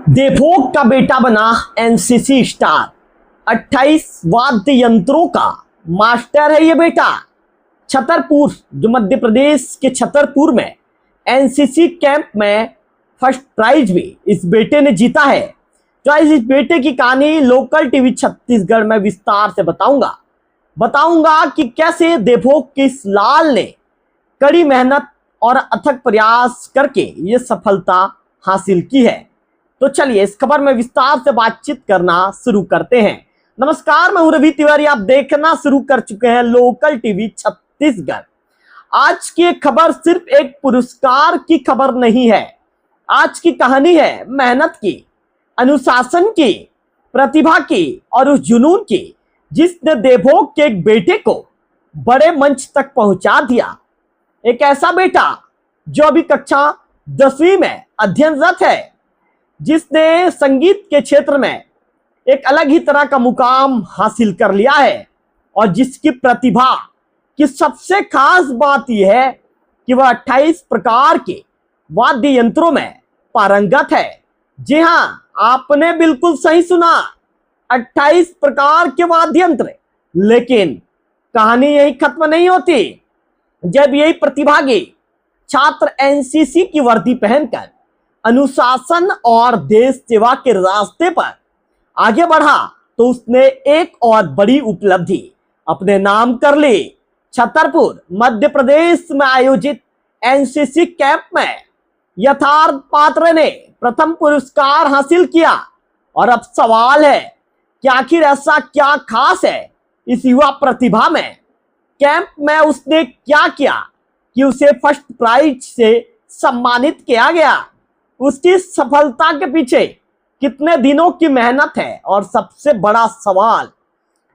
देवभोग का बेटा बना एनसीसी स्टार। 28 वाद्य यंत्रों का मास्टर है ये बेटा। छतरपुर, जो मध्य प्रदेश के छतरपुर में एनसीसी कैंप में फर्स्ट प्राइज भी इस बेटे ने जीता है। तो इस बेटे की कहानी लोकल टीवी छत्तीसगढ़ में विस्तार से बताऊंगा कि कैसे देवभोग के इस लाल ने कड़ी मेहनत और अथक प्रयास करके ये सफलता हासिल की है। तो चलिए इस खबर में विस्तार से बातचीत करना शुरू करते हैं। नमस्कार, मैं हूं रवि तिवारी। आप देखना शुरू कर चुके हैं लोकल टीवी छत्तीसगढ़। आज की एक खबर सिर्फ एक पुरस्कार की खबर नहीं है। आज की कहानी है मेहनत की, अनुशासन की, प्रतिभा की और उस जुनून की जिसने देवभोग के एक बेटे को बड़े मंच तक पहुंचा दिया। एक ऐसा बेटा जो अभी कक्षा 10वीं में अध्ययनरत है, जिसने संगीत के क्षेत्र में एक अलग ही तरह का मुकाम हासिल कर लिया है और जिसकी प्रतिभा की सबसे खास बात यह है कि वह 28 प्रकार के वाद्य यंत्रों में पारंगत है। जी हां, आपने बिल्कुल सही सुना, 28 प्रकार के वाद्य यंत्र। लेकिन कहानी यही खत्म नहीं होती। जब यही प्रतिभागी छात्र एनसीसी की वर्दी पहनकर अनुशासन और देश सेवा के रास्ते पर आगे बढ़ा तो उसने एक और बड़ी उपलब्धि अपने नाम कर ली। छतरपुर मध्य प्रदेश में आयोजित एनसीसी कैंप में यथार्थ पात्र ने प्रथम पुरस्कार हासिल किया। और अब सवाल है कि आखिर ऐसा क्या खास है इस युवा प्रतिभा में। कैंप में उसने क्या किया कि उसे फर्स्ट प्राइज से सम्मानित किया गया। उसकी सफलता के पीछे कितने दिनों की मेहनत है। और सबसे बड़ा सवाल,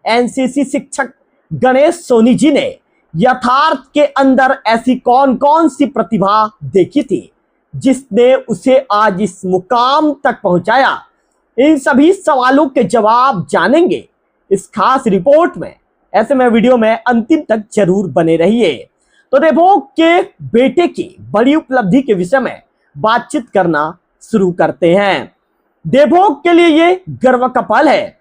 एनसीसी शिक्षक गणेश सोनी जी ने यथार्थ के अंदर ऐसी कौन कौन सी प्रतिभा देखी थी जिसने उसे आज इस मुकाम तक पहुंचाया। इन सभी सवालों के जवाब जानेंगे इस खास रिपोर्ट में। ऐसे में वीडियो में अंतिम तक जरूर बने रहिए। तो देवभोग के बेटे की बड़ी उपलब्धि के विषय में बातचीत करना शुरू करते हैं। देवभोग के लिए ये गर्व का पल है।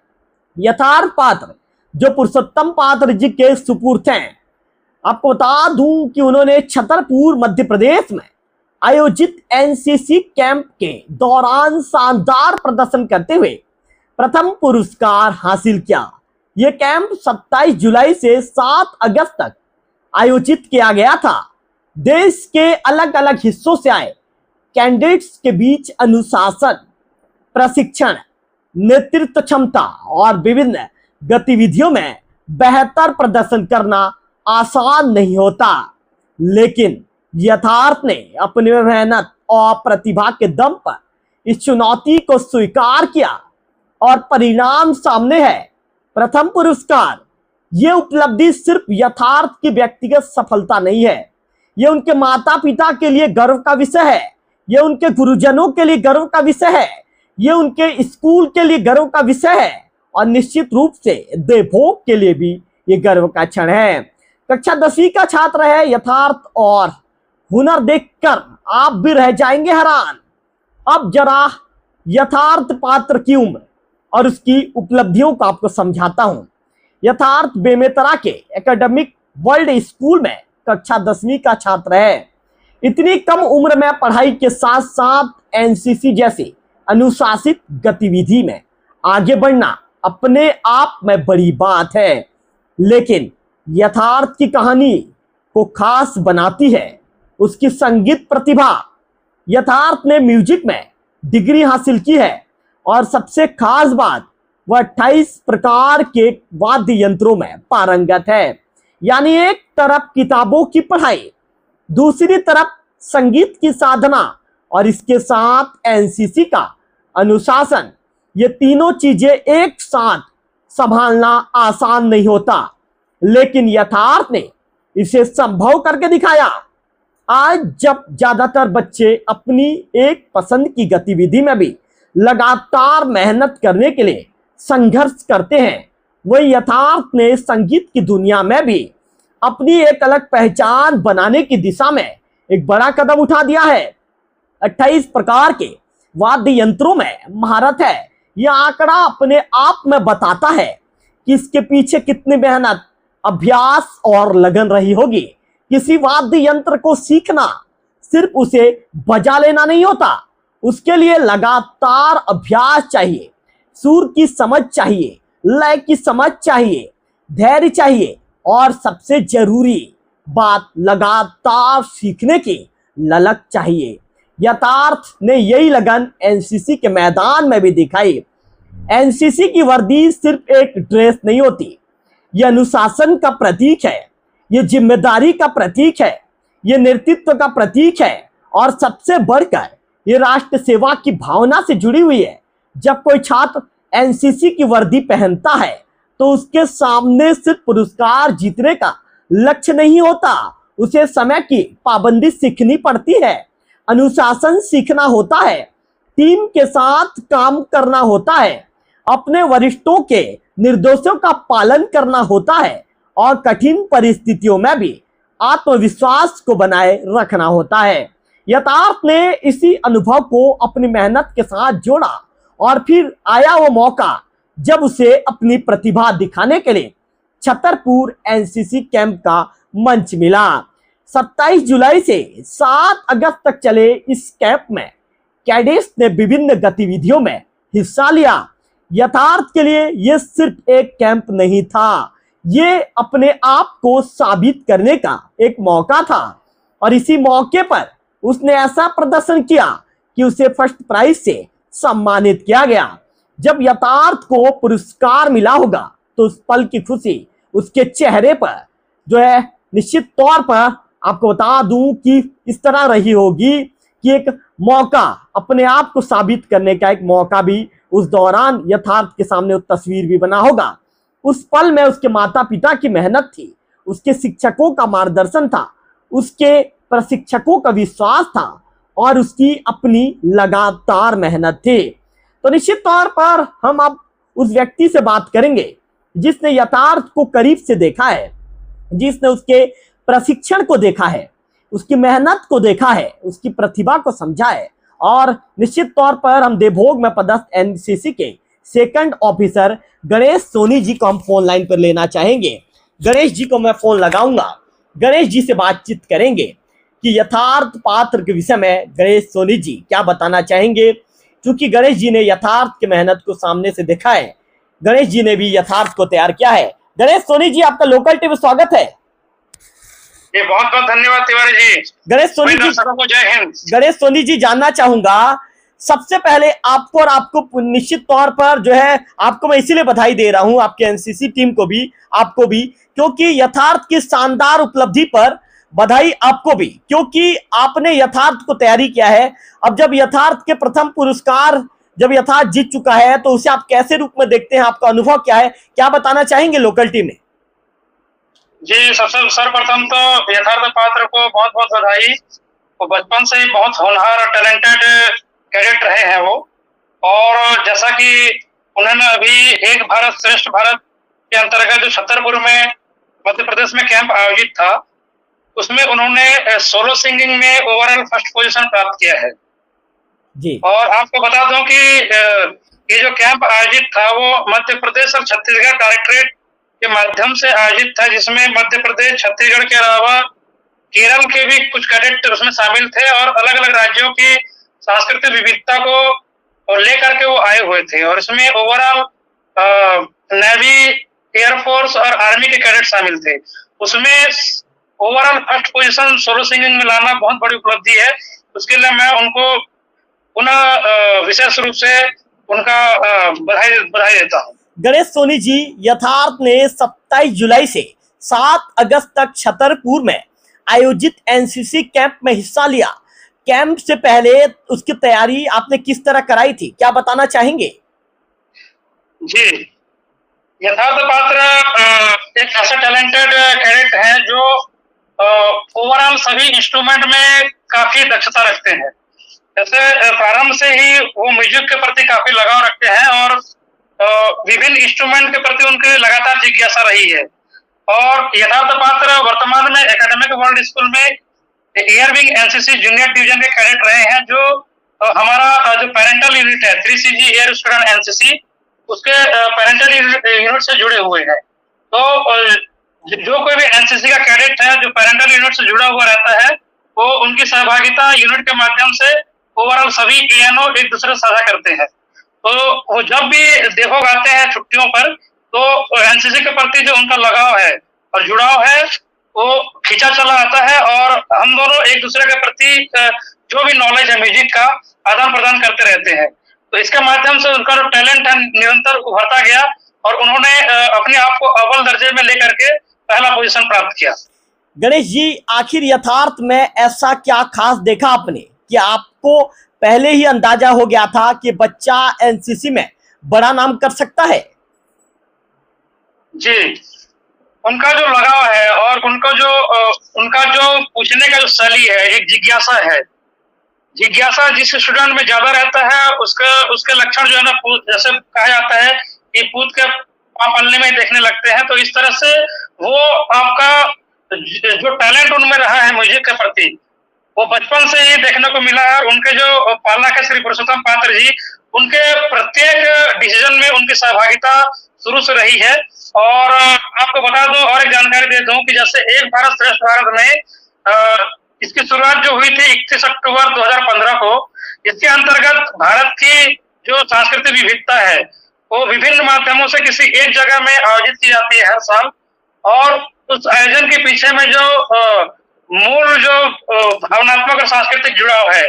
यथार्थ पात्र जो पुरुषोत्तम पात्र जी के सुपुर्द हैं। आपको बता दूं कि उन्होंने छतरपुर मध्य प्रदेश में आयोजित एनसीसी कैंप के दौरान शानदार प्रदर्शन करते हुए प्रथम पुरस्कार हासिल किया। यह कैंप 27 जुलाई से 7 अगस्त तक आयोजित किया गया था। देश के अलग अलग हिस्सों से आए कैंडिडेट्स के बीच अनुशासन, प्रशिक्षण, नेतृत्व क्षमता और विभिन्न गतिविधियों में बेहतर प्रदर्शन करना आसान नहीं होता। लेकिन यथार्थ ने अपनी मेहनत और प्रतिभा के दम पर इस चुनौती को स्वीकार किया और परिणाम सामने है। प्रथम पुरस्कार। यह उपलब्धि सिर्फ यथार्थ की व्यक्तिगत सफलता नहीं है, यह उनके माता पिता के लिए गर्व का विषय है, यह उनके गुरुजनों के लिए गर्व का विषय है, यह उनके स्कूल के लिए गर्व का विषय है और निश्चित रूप से देवभोग के लिए भी यह गर्व का क्षण है। कक्षा 10वीं का छात्र है यथार्थ और हुनर देखकर आप भी रह जाएंगे हैरान। अब जरा यथार्थ पात्र की उम्र और उसकी उपलब्धियों को आपको समझाता हूं। यथार्थ बेमेतरा के एकेडमिक वर्ल्ड स्कूल में कक्षा 10वीं का छात्र है। इतनी कम उम्र में पढ़ाई के साथ साथ एनसीसी जैसी अनुशासित गतिविधि में आगे बढ़ना अपने आप में बड़ी बात है। लेकिन यथार्थ की कहानी को खास बनाती है उसकी संगीत प्रतिभा। यथार्थ ने म्यूजिक में डिग्री हासिल की है और सबसे खास बात, वह 28 प्रकार के वाद्य यंत्रों में पारंगत है। यानी एक तरफ किताबों की पढ़ाई, दूसरी तरफ संगीत की साधना और इसके साथ एनसीसी का अनुशासन। ये तीनों चीजें एक साथ संभालना आसान नहीं होता, लेकिन यथार्थ ने इसे संभव करके दिखाया। आज जब ज्यादातर बच्चे अपनी एक पसंद की गतिविधि में भी लगातार मेहनत करने के लिए संघर्ष करते हैं, वही यथार्थ ने संगीत की दुनिया में भी अपनी एक अलग पहचान बनाने की दिशा में एक बड़ा कदम उठा दिया है। 28 प्रकार के वाद्य यंत्रों में महारत है। यह आंकड़ा अपने आप में बताता है कि इसके पीछे कितनी मेहनत, अभ्यास और लगन रही होगी। किसी वाद्य यंत्र को सीखना सिर्फ उसे बजा लेना नहीं होता, उसके लिए लगातार अभ्यास चाहिए, सुर की समझ चाहिए, लय की समझ चाहिए, धैर्य चाहिए और सबसे जरूरी बात लगातार सीखने की ललक चाहिए। यथार्थ ने यही लगन एनसीसी के मैदान में भी दिखाई। एनसीसी की वर्दी सिर्फ एक ड्रेस नहीं होती, यह अनुशासन का प्रतीक है, यह जिम्मेदारी का प्रतीक है, यह नेतृत्व का प्रतीक है और सबसे बढ़कर यह राष्ट्र सेवा की भावना से जुड़ी हुई है। जब कोई छात्र एनसीसी की वर्दी पहनता है तो उसके सामने सिर्फ पुरस्कार जीतने का लक्ष्य नहीं होता, उसे समय की पाबंदी सीखनी पड़ती है, अनुशासन सीखना होता है, टीम के साथ काम करना होता है, अपने वरिष्ठों के निर्देशों का पालन करना होता है और कठिन परिस्थितियों में भी आत्मविश्वास को बनाए रखना होता है। यथार्थ ने इसी अनुभव को अपनी मेहनत के साथ जोड़ा और फिर आया वो मौका जब उसे अपनी प्रतिभा दिखाने के लिए छतरपुर एनसीसी कैंप का मंच मिला। 27 जुलाई से 7 अगस्त तक चले इस कैंप में कैडेट्स ने विभिन्न गतिविधियों में हिस्सा लिया। यथार्थ के लिए यह सिर्फ एक कैंप नहीं था, ये अपने आप को साबित करने का एक मौका था और इसी मौके पर उसने ऐसा प्रदर्शन किया कि उसे फर्स्ट प्राइज से सम्मानित किया गया। जब यथार्थ को पुरस्कार मिला होगा तो उस पल की खुशी उसके चेहरे पर जो है निश्चित तौर पर आपको बता दूं कि इस तरह रही होगी कि एक मौका, अपने आप को साबित करने का एक मौका भी उस दौरान यथार्थ के सामने तस्वीर भी बना होगा। उस पल में उसके माता पिता की मेहनत थी, उसके शिक्षकों का मार्गदर्शन था, उसके प्रशिक्षकों का विश्वास था और उसकी अपनी लगातार मेहनत थी। तो निश्चित तौर पर हम अब उस व्यक्ति से बात करेंगे जिसने यथार्थ को करीब से देखा है, जिसने उसके प्रशिक्षण को देखा है, उसकी मेहनत को देखा है, उसकी प्रतिभा को समझा है और निश्चित तौर पर हम देवभोग में पदस्थ एनसीसी के सेकंड ऑफिसर गणेश सोनी जी को हम फोन लाइन पर लेना चाहेंगे। गणेश जी को मैं फोन लगाऊंगा, गणेश जी से बातचीत करेंगे कि यथार्थ पात्र के विषय में गणेश सोनी जी क्या बताना चाहेंगे, क्योंकि गणेश जी ने यथार्थ की मेहनत को सामने से देखा है, गणेश जी ने भी यथार्थ को तैयार किया है। गणेश सोनी जी, आपका लोकल टीवी स्वागत है। ये बहुत बहुत धन्यवाद तिवारी जी। गणेश सोनी जी, जय हिंद। गणेश सोनी जी, जानना चाहूंगा सबसे पहले आपको और आपको निश्चित तौर पर जो है आपको मैं इसीलिए बधाई दे रहा हूं, आपके एनसीसी टीम को भी, आपको भी, क्योंकि यथार्थ की शानदार उपलब्धि पर बधाई आपको भी, क्योंकि आपने यथार्थ को तैयारी किया है। अब जब यथार्थ के प्रथम पुरस्कार जब यथार्थ जीत चुका है तो उसे आप कैसे रूप में देखते हैं, आपका अनुभव क्या है, क्या बताना चाहेंगे लोकल टीम में? जी, सबसे सर्वप्रथम तो यथार्थ पात्र को बहुत बहुत बधाई। वो बचपन से ही बहुत होनहार और टैलेंटेड कैडेट रहे हैं वो, और जैसा कि उन्होंने अभी एक भारत श्रेष्ठ भारत के अंतर्गत जो छतरपुर में मध्य प्रदेश में कैंप आयोजित था, उसमें उन्होंने सोलो सिंगिंग में ओवरऑल फर्स्ट पोजीशन प्राप्त किया है जी। और आपको बता दूं कि ये जो कैंप आयोजित था वो मध्य प्रदेश और छत्तीसगढ़ डायरेक्टरेट के माध्यम से आयोजित था, जिसमें मध्य प्रदेश, छत्तीसगढ़ के अलावा केरल के भी कुछ कैडेट उसमें शामिल थे और अलग अलग राज्यों की सांस्कृतिक विविधता को लेकर के वो आए हुए थे। और इसमें ओवरऑल नेवी, एयरफोर्स और आर्मी के कैडेट शामिल थे। उसमें overall first position solo singing में लाना बहुत बड़ी उपलब्धि है। उसके लिए मैं उनको पुनः विशेष रूप से उनका बधाई देता हूँ। गणेश सोनी जी, यथार्थ ने 27 जुलाई से 7 अगस्त तक छतरपुर में आयोजित एनसीसी कैंप में हिस्सा लिया। कैंप से पहले उसकी तैयारी आपने किस तरह कराई थी, क्या बताना चाहेंगे? जी, यथार्थ पात्र एक ऐसा टैलेंटेड कैडेट है जो ओवरऑल सभी इंस्ट्रूमेंट में काफी दक्षता रखते हैं। जैसे प्रारंभ से ही वो म्यूजिक के प्रति काफी लगाव रखते हैं और विभिन्न इंस्ट्रूमेंट के प्रति उनकी लगातार जिज्ञासा रही है। और यथार्थ पात्र वर्तमान में एकेडमिक वर्ल्ड स्कूल में air wing NCC junior division के कैडेट रहे हैं, जो हमारा जो पेरेंटल यूनिट है 3CG एयर स्क्वाड्रन एनसीसी, उसके पेरेंटल यूनिट से जुड़े हुए हैं। तो जो कोई भी एनसीसी का कैडेट है जो पेरेंटल यूनिट से जुड़ा हुआ रहता है, वो उनकी सहभागिता यूनिट के माध्यम से ओवरऑल सभी एएनओ एक दूसरे साझा करते हैं। तो वो जब भी देखो आते हैं छुट्टियों पर, तो एनसीसी के प्रति जो उनका लगाव है और जुड़ाव है वो खींचा चला आता है, और हम दोनों एक दूसरे के प्रति जो भी नॉलेज है म्यूजिक का आदान प्रदान करते रहते हैं। तो इसके माध्यम से उनका जो टैलेंट है निरंतर उभरता गया, और उन्होंने अपने आप को अव्वल दर्जे में लेकर के पहला पोजीशन प्राप्त किया। गणेश जी, आखिर यथार्थ में ऐसा क्या खास देखा आपने कि आपको पहले ही अंदाजा हो गया था कि बच्चा एनसीसी में बड़ा नाम कर सकता है? जी, उनका जो लगाव है और उनका जो पूछने का जो शैली है, एक जिज्ञासा है। जिज्ञासा जिस स्टूडेंट में ज्यादा रहता है उसके लक्षण जो है ना, जैसे कहा जाता है कि पूत के पाँव पलने में देखने लगते हैं, तो इस तरह से वो आपका जो टैलेंट उनमें रहा है म्यूजिक के प्रति, वो बचपन से ही देखने को मिला है। उनके जो पालना के श्री पुरुषोत्तम पात्र जी, उनके प्रत्येक डिसीजन में उनकी सहभागिता शुरू से रही है। और आपको बता दूं और एक जानकारी दे दूं कि जैसे एक भारत श्रेष्ठ भारत में इसकी शुरुआत जो हुई थी 31 अक्टूबर 2015 को, इसके अंतर्गत भारत की जो सांस्कृतिक विविधता है वो विभिन्न माध्यमों से किसी एक जगह में आयोजित की जाती है हर साल, और उस आयोजन के पीछे में जो मूल जो भावनात्मक और सांस्कृतिक जुड़ाव है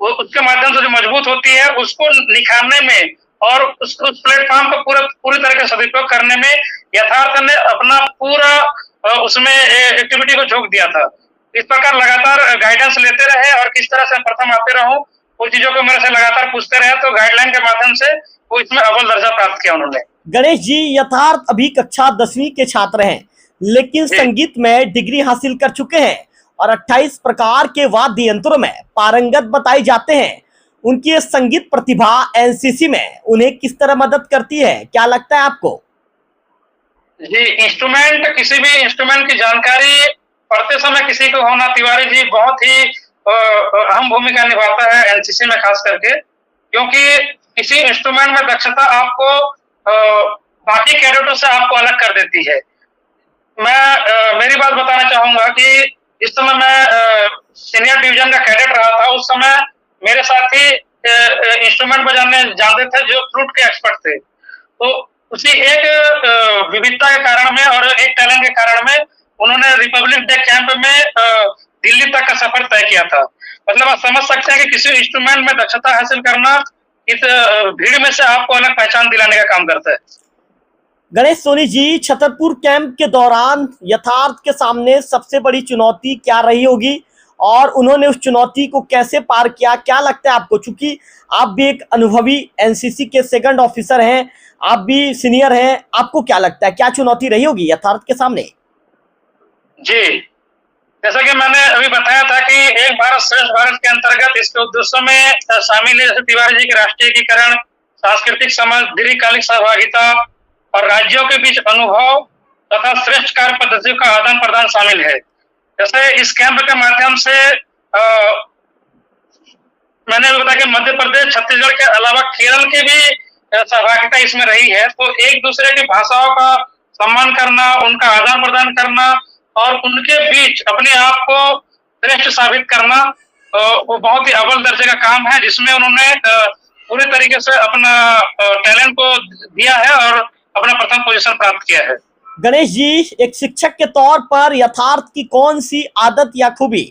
वो उसके माध्यम से जो मजबूत होती है, उसको निखारने में और उस प्लेटफॉर्म को पूरी तरह से सदुपयोग करने में यथार्थ ने अपना पूरा उसमें एक्टिविटी को झोंक दिया था। इस प्रकार लगातार गाइडेंस लेते रहे, और किस तरह से प्रथम आते रहूं उन चीजों को मेरे से लगातार पूछते रहे, तो गाइडलाइन के माध्यम से वो इसमें अव्वल दर्जा प्राप्त किया उन्होंने। गणेश जी, यथार्थ अभी कक्षा 10वीं के छात्र हैं, लेकिन संगीत में डिग्री हासिल कर चुके हैं और 28 प्रकार के वाद्य यंत्रों में पारंगत बताए जाते हैं। उनकी संगीत प्रतिभा एनसीसी में उन्हें किस तरह मदद करती है, क्या लगता है आपको? जी, किसी भी इंस्ट्रूमेंट की जानकारी पढ़ते समय किसी को होना, तिवारी जी, बहुत ही अहम भूमिका निभाता है एनसीसी में खास करके, क्योंकि किसी इंस्ट्रूमेंट में दक्षता आपको बाकी कैडेटों से आपको अलग कर देती है। मैं मेरी बात बताना चाहूंगा कि इस समय मैं सीनियर डिवीजन का कैडेट रहा था। उस समय मेरे साथी इंस्ट्रूमेंट बजाने जानते थे जो फ्लूट के एक्सपर्ट थे। तो उसी एक विविधता के कारण में और एक टैलेंट के कारण में उन्होंने रिपब्लिक डे कैंप में दिल्ली तक का सफर तय किया था। मतलब आप समझ सकते हैं कि किसी इंस्ट्रूमेंट में दक्षता हासिल करना इस भीड़ में से आपको अलग पहचान दिलाने का काम करता है। गणेश सोनी जी, छतरपुर कैंप के दौरान यथार्थ के सामने सबसे बड़ी चुनौती क्या रही होगी और उन्होंने उस चुनौती को कैसे पार किया, क्या लगता है आपको? चूंकि आप भी एक अनुभवी एनसीसी के सेकंड ऑफिसर हैं, आप भी सीनियर हैं, आपको क्या लगता है क्या चुनौती रही होगी यथार्थ के सामने? जी, जैसा कि मैंने अभी बताया था कि एक भारत श्रेष्ठ भारत के अंतर्गत इसके उद्देश्यों में शामिल है जैसे तिवारी जी के राष्ट्रीय एकीकरण, सांस्कृतिक समझ, दीर्घकालिक सहभागिता और राज्यों के बीच अनुभव तथा श्रेष्ठ कार्य पद्धतियों का आदान प्रदान शामिल है। जैसे इस कैंप के माध्यम से मैंने बताया कि मध्य प्रदेश, छत्तीसगढ़ के अलावा केरल की भी सहभागिता इसमें रही है। तो एक दूसरे की भाषाओं का सम्मान करना, उनका आदान प्रदान करना और उनके बीच अपने आप को श्रेष्ठ साबित करना वो बहुत ही अव्वल दर्जे का काम है, जिसमें उन्होंने पूरे तरीके से अपना टैलेंट को दिया है और अपना प्रथम पोजीशन प्राप्त किया है। गणेश जी, एक शिक्षक के तौर पर यथार्थ की कौन सी आदत या खूबी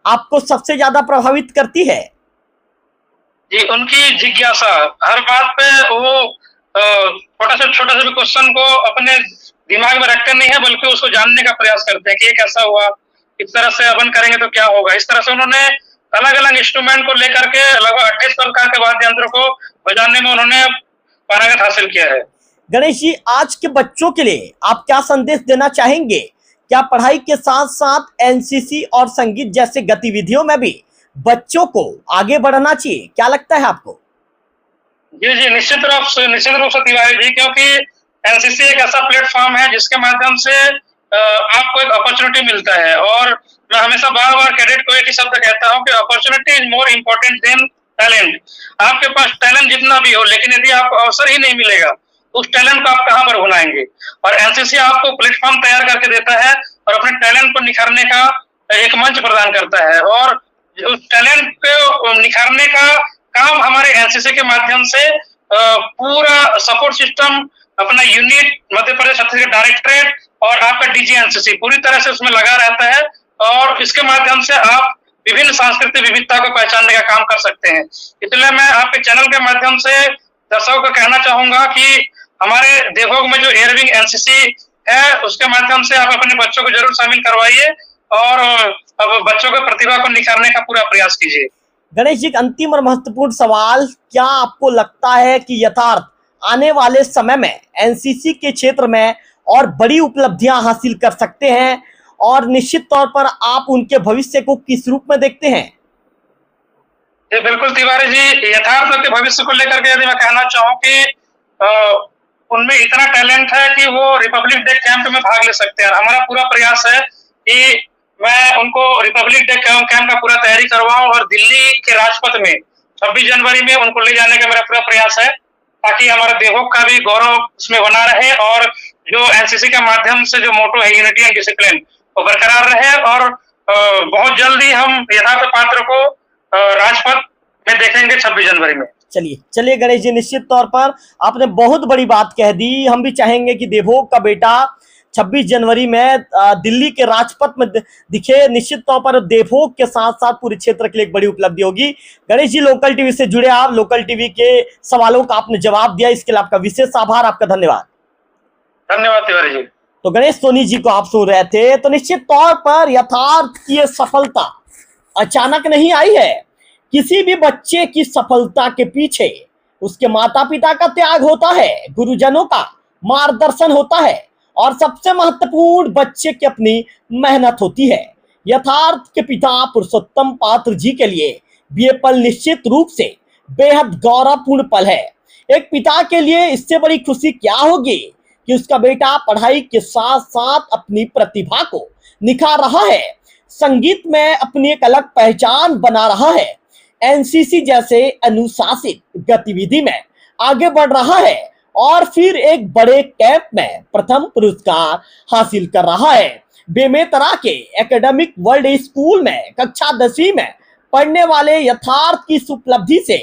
आपको सबसे ज्यादा प्रभावित करती है? जी, उनकी जिज्ञासा। हर बात पे वो छोटा सा भी क्वेश्चन को अपने दिमाग में रखते नहीं है, बल्कि उसको जानने का प्रयास करते हैं कि ये कैसा हुआ, इस तरह से अपन करेंगे तो क्या होगा। इस तरह से उन्होंने अलग अलग इंस्ट्रूमेंट को लेकर के लगभग 28 प्रकार के वाद्य यंत्रों को बजाने में उन्होंने पारंगत हासिल किया है। गणेश जी, आज के बच्चों के लिए आप क्या संदेश देना चाहेंगे? क्या पढ़ाई के साथ साथ एनसीसी और संगीत जैसे गतिविधियों में भी बच्चों को आगे बढ़ना चाहिए, क्या लगता है आपको? जी, निश्चित रूप से तिवारी जी, क्योंकि एनसीसी एक ऐसा प्लेटफॉर्म है जिसके माध्यम से आपको एक अपॉर्चुनिटी मिलता है। और मैं हमेशा बार बार कैडेट को एक ही शब्द कहता हूँ कि opportunity is more important then talent, आपके पास टैलेंट जितना भी हो, लेकिन यदि आपको अवसर ही नहीं मिलेगा तो उस टैलेंट को आप कहाँ पर भुलाएंगे। और एनसीसी आपको प्लेटफॉर्म तैयार करके देता है और अपने टैलेंट को निखारने का एक मंच प्रदान करता है। और उस टैलेंट को निखारने का काम हमारे एनसीसी के माध्यम से पूरा सपोर्ट सिस्टम, अपना यूनिट, मध्य प्रदेश छत्तीसगढ़ डायरेक्टरेट और आपका डीजी एनसीसी पूरी तरह से उसमें लगा रहता है। और इसके माध्यम से आप विभिन्न सांस्कृतिक विविधता को पहचानने का काम कर सकते हैं। इसलिए मैं आपके चैनल के माध्यम से दर्शकों को कहना चाहूंगा कि हमारे देवभोग में जो एयरविंग एनसीसी है उसके माध्यम से आप अपने बच्चों को जरूर शामिल करवाइए और अब बच्चों की प्रतिभा को निखारने का पूरा प्रयास कीजिए। गणेश जी, अंतिम और महत्वपूर्ण सवाल, क्या आपको लगता है कि यथार्थ आने वाले समय में एनसीसी के क्षेत्र में और बड़ी उपलब्धियां हासिल कर सकते हैं, और निश्चित तौर पर आप उनके भविष्य को किस रूप में देखते हैं? जी बिल्कुल तिवारी जी, यथार्थ के भविष्य को लेकर के यदि मैं कहना चाहूँ कि उनमें इतना टैलेंट है कि वो रिपब्लिक डे कैंप में भाग ले सकते हैं। हमारा पूरा प्रयास है कि मैं उनको रिपब्लिक डे कैंप का पूरा तैयारी करवाऊं और दिल्ली के राजपथ में 26 जनवरी में उनको ले जाने का मेरा पूरा प्रयास है, ताकि हमारा देवभोग का भी गौरव उसमें बना रहे और जो एनसीसी के माध्यम से जो मोटो है यूनिटी एंड डिसिप्लिन वो बरकरार रहे। और बहुत जल्दी हम यथार्थ पात्र को राजपथ में देखेंगे 26 जनवरी में। चलिए गणेश जी, निश्चित तौर पर आपने बहुत बड़ी बात कह दी। हम भी चाहेंगे कि देवभोग का बेटा 26 जनवरी में दिल्ली के राजपथ में दिखे। निश्चित तौर पर देवभोग के साथ साथ पूरे क्षेत्र के लिए एक बड़ी उपलब्धि होगी। गणेश जी, लोकल टीवी से जुड़े आप, लोकल टीवी के सवालों का आपने जवाब दिया, इसके लिए आपका विशेष आभार, आपका धन्यवाद। धन्यवाद तिवारी जी। तो गणेश सोनी जी को आप सुन रहे थे। तो निश्चित तौर पर यथार्थ की ये सफलता अचानक नहीं आई है। किसी भी बच्चे की सफलता के पीछे उसके माता पिता का त्याग होता है, गुरुजनों का मार्गदर्शन होता है, और सबसे महत्वपूर्ण बच्चे की अपनी मेहनत होती है। यथार्थ के पिता पुरुषोत्तम पात्र जी के लिए भी ये पल निश्चित रूप से बेहद गौरवपूर्ण पल है। एक पिता के लिए इससे बड़ी खुशी क्या होगी कि उसका बेटा पढ़ाई के साथ साथ अपनी प्रतिभा को निखार रहा है, संगीत में अपनी एक अलग पहचान बना रहा है, एनसीसी जैसे अनुशासित गतिविधि में आगे बढ़ रहा है, और फिर एक बड़े कैंप में प्रथम पुरस्कार हासिल कर रहा है। बेमेतरा के एकेडमिक वर्ल्ड स्कूल में कक्षा 10वीं में पढ़ने वाले यथार्थ की इस उपलब्धि से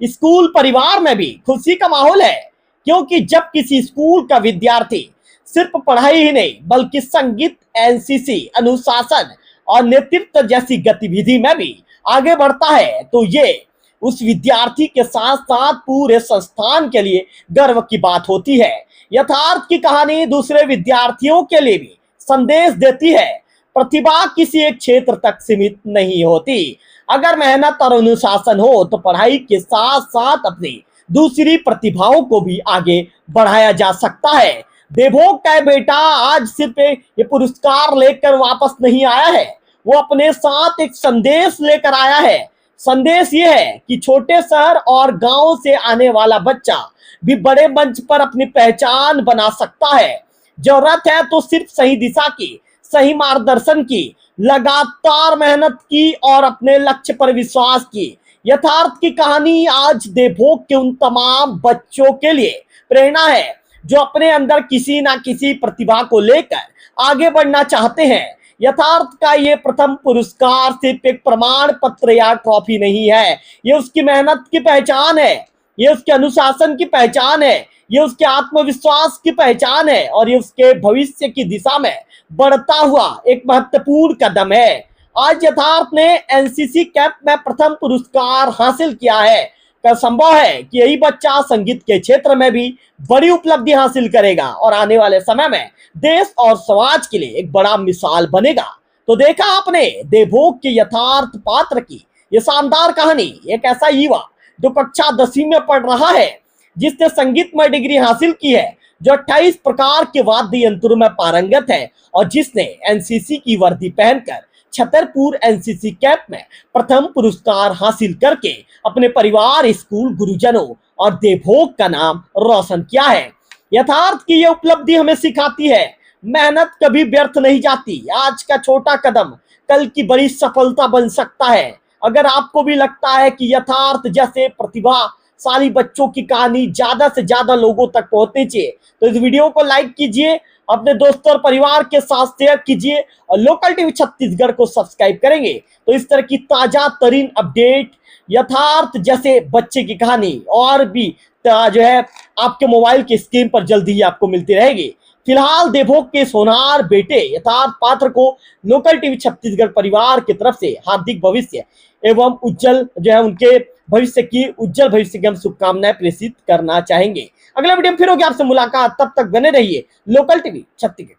स्कूल परिवार में भी खुशी का माहौल है, क्योंकि जब किसी स्कूल का विद्यार्थी सिर्फ पढ़ाई ही नहीं बल्कि संगीत, एनसीसी, अनुशासन और नेतृत्व जैसी गतिविधि में भी आगे बढ़ता है, तो ये उस विद्यार्थी के साथ साथ पूरे संस्थान के लिए गर्व की बात होती है। यथार्थ की कहानी दूसरे विद्यार्थियों के लिए भी संदेश देती है। प्रतिभा किसी एक क्षेत्र तक सीमित नहीं होती। अगर मेहनत और अनुशासन हो तो पढ़ाई के साथ साथ अपनी दूसरी प्रतिभाओं को भी आगे बढ़ाया जा सकता है। देवभोग का बेटा आज सिर्फ ये पुरस्कार लेकर वापस नहीं आया है, वो अपने साथ एक संदेश लेकर आया है। संदेश ये है कि छोटे शहर और गांव से आने वाला बच्चा भी बड़े मंच पर अपनी पहचान बना सकता है। जरूरत है तो सिर्फ सही दिशा की, सही मार्गदर्शन की, लगातार मेहनत की और अपने लक्ष्य पर विश्वास की। यथार्थ की कहानी आज देवभोग के उन तमाम बच्चों के लिए प्रेरणा है जो अपने अंदर किसी ना किसी प्रतिभा को लेकर आगे बढ़ना चाहते हैं। यथार्थ का ये प्रथम पुरस्कार सिर्फ एक प्रमाण पत्र या ट्रॉफी नहीं है, ये उसकी मेहनत की पहचान है, ये उसके अनुशासन की पहचान है, ये उसके आत्मविश्वास की पहचान है, और ये उसके भविष्य की दिशा में बढ़ता हुआ एक महत्वपूर्ण कदम है। आज यथार्थ ने एनसीसी कैंप में प्रथम पुरस्कार हासिल किया है। क्या संभव है कि यही बच्चा संगीत के क्षेत्र में भी बड़ी उपलब्धि हासिल करेगा और आने वाले समय में देश और समाज के लिए एक बड़ा मिसाल बनेगा। तो देखा आपने देवभोग के यथार्थ पात्र की ये शानदार कहानी। एक ऐसा युवा जो कक्षा 10वीं में पढ़ रहा है, जिसने संगीत में डिग्री हासिल की है, जो 28 प्रकार के वाद्य यंत्रों में पारंगत है, और जिसने एनसीसी की वर्दी पहनकर छतरपुर एनसीसी कैंप में प्रथम पुरस्कार हासिल करके अपने परिवार, स्कूल, गुरुजनों और देवभोग का नाम रोशन किया है। यथार्थ की यह उपलब्धि हमें सिखाती है मेहनत कभी व्यर्थ नहीं जाती। आज का छोटा कदम कल की बड़ी सफलता बन सकता है। अगर आपको भी लगता है कि यथार्थ जैसे प्रतिभाशाली बच्चों की कहानी ज्यादा से ज्यादा लोगों तक पहुंचनी चाहिए तो इस वीडियो को लाइक कीजिए, अपने दोस्तों और परिवार के साथ शेयर कीजिए और लोकल टीवी छत्तीसगढ़ को सब्सक्राइब करेंगे तो इस तरह की ताजा तरीन अपडेट, यथार्थ जैसे बच्चे की कहानी और भी जो है आपके मोबाइल की स्क्रीन पर जल्दी ही आपको मिलती रहेगी। फिलहाल देवभोग के सोनार बेटे यथार्थ पात्र को लोकल टीवी छत्तीसगढ़ परिवार की तरफ से हार्दिक भविष्य एवं उज्जवल जो है उनके भविष्य की उज्जवल भविष्य की हम शुभकामनाएं प्रेषित करना चाहेंगे। अगला वीडियो में फिर होगी आपसे मुलाकात, तब तक बने रहिए लोकल टीवी छत्तीसगढ़।